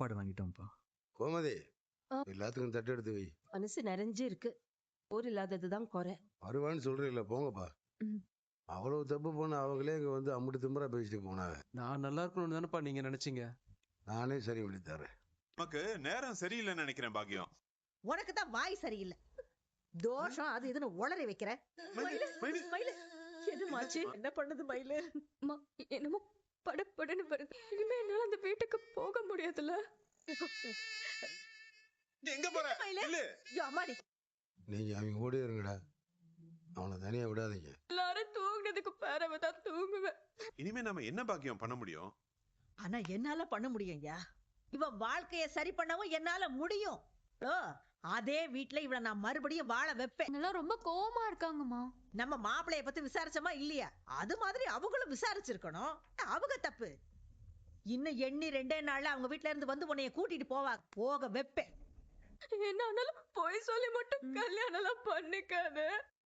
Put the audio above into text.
சாப்பாடு வாங்கிட்டோம்ப்பா. கோமதி, ஆ. எல்லாத்துக்கும் தட்டு எடுத்து வை. மனசு நிறைஞ்சு இருக்கு. போர் இல்லாததுதான் குறை. வருவான்னு சொல்றீங்களா, போங்கப்பா. ம். அவ்வளவு தப்பு பண்ண அவங்களே இங்க வந்து அம்முட்டு திம்பரா பேசிட்டு போனாங்க. நான் நல்லா இருக்கணும்னு தானேப்பா நீங்க நினைச்சீங்க. நானே சரி பண்ணி தரேன். நமக்கு நேரம் சரியில்லைன்னு நினைக்கிறேன் பாக்கியம். உனக்கு தான் வாய் சரியில்லை. தோஷம் அது இதுன்னு உளறி வைக்கிற. மயிலு, எதுமாச்சு? என்ன பண்ணுது மயிலு? அம்மா, என்னமோ படபடன்னு வருது. இனிமே என்னால அந்த வீட்டுக்கு போக முடியாதுல்ல. நீ எங்க போற? மயிலு. இல்ல. ஐயோ, அம்மாடி. நீங்க அவங்க ஓடி இருங்கடா, அவனை தனியா விடாதீங்க. எல்லாரும் தூங்குனதுக்கு பேரவ தான் தூங்குவேன். இனிமே நம்ம என்ன பாக்கியம் பண்ண முடியும்? ஆனா என்னால பண்ண முடியும்யா. இவன் வாழ்க்கைய சரி பண்ணவும் என்னால முடியும். ஓ, அதே வீட்டுல இவள நான் மறுபடியும் வாழ வைப்பேன். எல்லாம் ரொம்ப கோவமா இருக்காங்கம்மா. நம்ம மாப்பிளைய பத்தி விசாரிச்சோமா இல்லையா? அது மாதிரி அவங்களும் விசாரிச்சிருக்கணும். அவங்க தப்பு. இன்னும் எண்ணி 2 நாள்ல அவங்க வீட்டுல இருந்து வந்து உன்னைய கூட்டிட்டு போக வைப்பேன். என்ன ஆனாலும் போய் சொல்லி மட்டும் கல்யாணம் எல்லாம் பண்ணிக்காத.